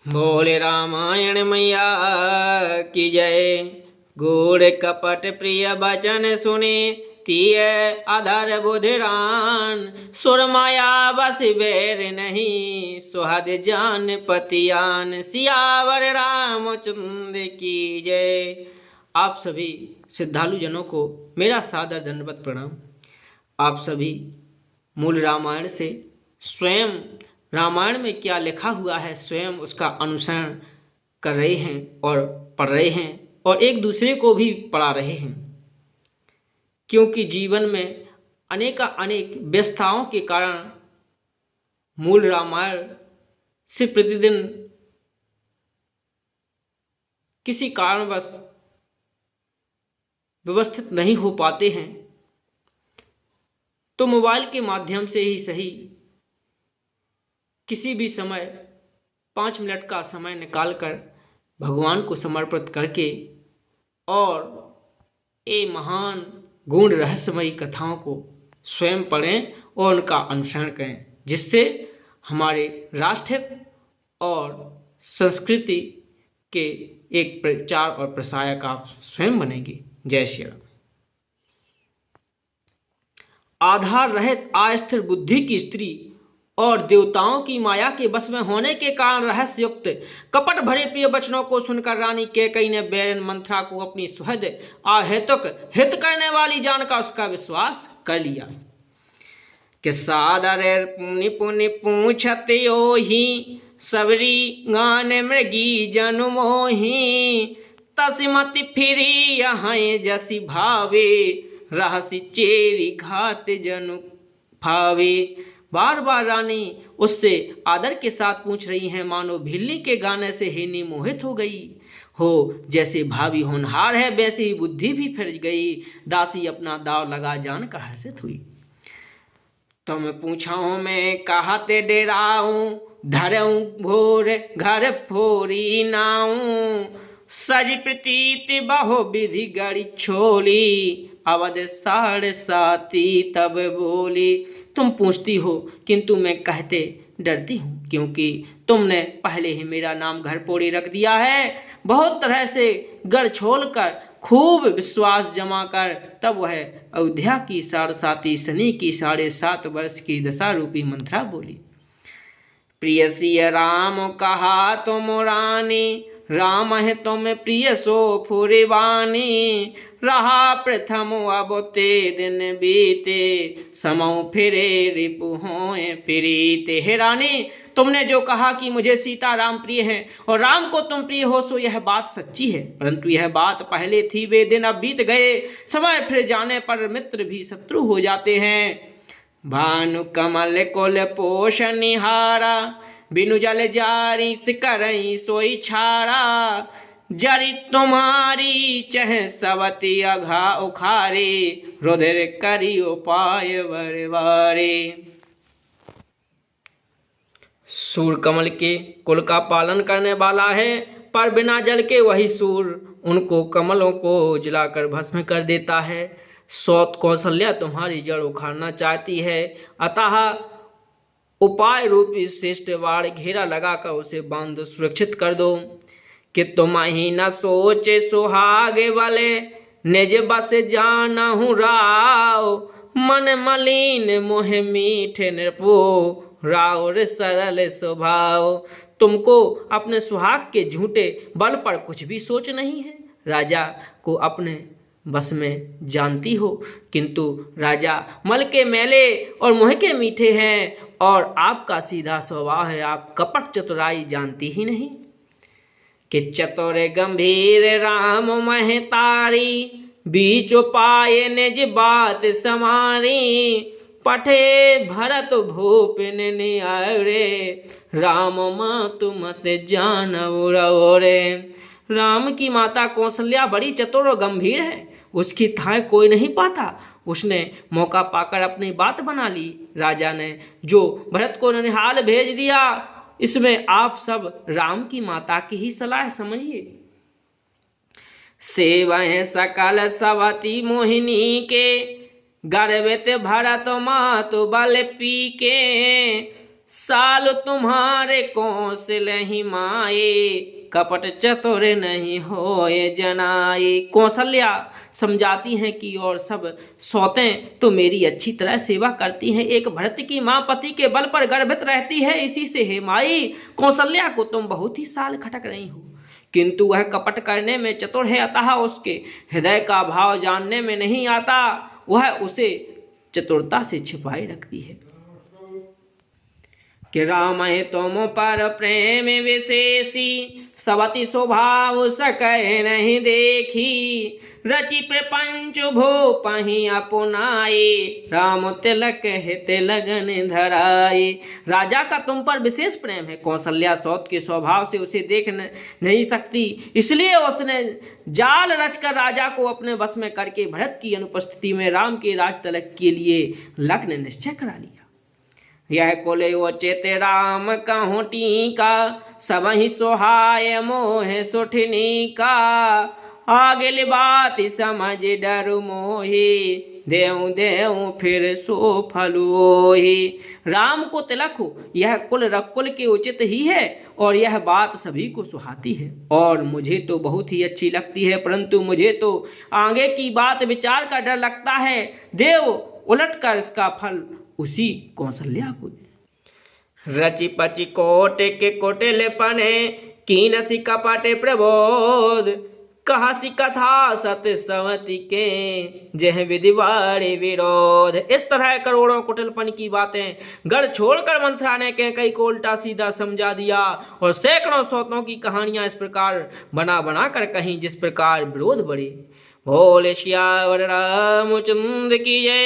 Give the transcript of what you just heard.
बोले रामायण मैया की जय। गूढ़ कपट प्रिय बचन सुने तिय आधार बुधिरान। सुर माया बस बैर नहीं सुहद जान पतियान। सियावर रामचंद्र की जय। आप सभी श्रद्धालु जनों को मेरा सादर दंडवत प्रणाम। आप सभी मूल रामायण से स्वयं रामायण में क्या लिखा हुआ है स्वयं उसका अनुसरण कर रहे हैं और पढ़ रहे हैं और एक दूसरे को भी पढ़ा रहे हैं, क्योंकि जीवन में अनेक व्यस्तताओं के कारण मूल रामायण से प्रतिदिन किसी कारणवश व्यवस्थित नहीं हो पाते हैं, तो मोबाइल के माध्यम से ही सही किसी भी समय 5 मिनट का समय निकालकर भगवान को समर्पित करके और ये महान गुण रहस्यमयी कथाओं को स्वयं पढ़ें और उनका अनुसरण करें, जिससे हमारे राष्ट्र और संस्कृति के एक प्रचार और प्रसारक आप स्वयं बनेंगे। जय श्री राम। आधार रहित अस्थिर बुद्धि की स्त्री और देवताओं की माया के बस में होने के कारण रहस्य युक्त कपट भरे प्रिय वचनों को सुनकर रानी कैकेयी ने बैरन मंथरा को अपनी सुहृद अहेतुक हित करने वाली जानकर उसका विश्वास कर लिया। कि सादर पुनि पुनि पूछत ओहि सबरी गान मृगी जनु मोहि। तसिमति फिरी यहाँ जसी भावे रहसी चेरी घात जनु भावे। बार बार रानी उससे आदर के साथ पूछ रही हैं, मानो भिल्ली के गाने से हिरनी मोहित हो गई हो। जैसे भावी होनहार है वैसे ही बुद्धि भी फिर गई। दासी अपना दाव लगा जानकर हर्षित हुई। तुम पूछाऊं मैं कहते डेराऊं धरऊं भोर घर फोरी नाऊं। सज प्रतीत बहु विधि गड़ी छोली अवध 7:30 तब बोली। तुम पूछती हो किंतु मैं कहते डरती हूँ, क्योंकि तुमने पहले ही मेरा नाम घर पोड़ी रख दिया है। बहुत तरह से गढ़ छोल कर खूब विश्वास जमा कर तब वह अयोध्या की 7:30 शनि की 7.5 वर्ष की दशा रूपी मंत्रा बोली। प्रिय सिय राम कहा तुम रानी राम है तुम प्रिय सो फुरिवानी। रहा प्रथम अब ते दिन बीते समौ फिरे रिपु होए प्रीते। हे रानी, तुमने जो कहा कि मुझे सीता राम प्रिय हैं और राम को तुम प्रिय हो सो यह बात सच्ची है, परंतु यह बात पहले थी, वे दिन अब बीत गए। समय फिर जाने पर मित्र भी शत्रु हो जाते हैं। भानु कमल कुल पोष निहारा बिनु जल जारी सिकरई सोई छाड़ा। जरी तुम्हारी चह सवती अघा उखारे रुधिर करी उपाय बरवारे। सूर कमल के कुल का पालन करने वाला है, पर बिना जल के वही सूर उनको कमलों को जलाकर भस्म कर देता है। सौत कौशल्या तुम्हारी जड़ उखाड़ना चाहती है, अतः उपाय रूपी श्रेष्ठ वाड़ घेरा लगाकर उसे बांध सुरक्षित कर दो। कि तुम ही न सोचे सुहागे वाले निज बस जाना हूँ राव। मन मलिन मोह मीठे नृपो राव रे सरल स्वभाव। तुमको अपने सुहाग के झूठे बल पर कुछ भी सोच नहीं है। राजा को अपने बस में जानती हो, किंतु राजा मल के मैले और मोह के मीठे हैं और आपका सीधा स्वभाव है। आप कपट चतुराई जानती ही नहीं। कि चतुर गंभीर राम महतारी बीच पाए निज बात समारी। पठे भरत भूपिन नियारे राम मातु मत जानऊ रे। राम की माता कौशल्या बड़ी चतुर और गंभीर है, उसकी थाह कोई नहीं पाता। उसने मौका पाकर अपनी बात बना ली। राजा ने जो भरत को ननिहाल भेज दिया, इसमें आप सब राम की माता की ही सलाह समझिए। सेवह सकल सवती मोहिनी के गर्वित भरत मातु बल पी के। साल तुम्हारे कौशलहि माये, कपट चतुर नहीं होए जनाए। कौशल्या समझाती हैं कि और सब सौतें तो मेरी अच्छी तरह सेवा करती हैं, एक भरत की माँ पति के बल पर गर्भित रहती है, इसी से हे माई कौशल्या को तुम बहुत ही साल खटक रही हो, किंतु वह कपट करने में चतुर है, अतः उसके हृदय का भाव जानने में नहीं आता, वह उसे चतुरता से छिपाए रखती है। कि राम है तुम पर प्रेम विशेषी, सवति स्वभाव सकै नहीं देखी, रचि प्रपंच भूपहि अपनाए, राम तिलक हित लगन धराए। राजा का तुम पर विशेष प्रेम है। कौशल्या सौत के स्वभाव से उसे देख नहीं सकती, इसलिए उसने जाल रचकर राजा को अपने वश में करके भरत की अनुपस्थिति में राम के राज तिलक के लिए लग्न निश्चय करा लिया। यह कुल उचित राम कहूँ टीका, सबहि सोहाय मोह सुठनी का, आगिल बात समझ डर मोहि, देऊं देऊं फिर सो फलोहि। राम को तिलक हो यह कुल रकुल के उचित ही है, और यह बात सभी को सुहाती है, और मुझे तो बहुत ही अच्छी लगती है, परंतु मुझे तो आगे की बात विचार का डर लगता है। देव उलट कर इसका फल उसी कौशल्या को दे। रचि पचि कोटे के कोटिल पने, कीनसी कपटे प्रबोध, कहसी कथा सत्य सवति के, जह विधिवारे विरोध। इस तरह करोड़ों कुटिलपन की बातें गढ़ छोड़कर मंथरा ने कैकेयी को उल्टा सीधा समझा दिया, और सैकड़ों सौतों की कहानियां इस प्रकार बना बना कर कहीं जिस प्रकार विरोध बढ़े। बोले सियावर रामचंद्र की जय।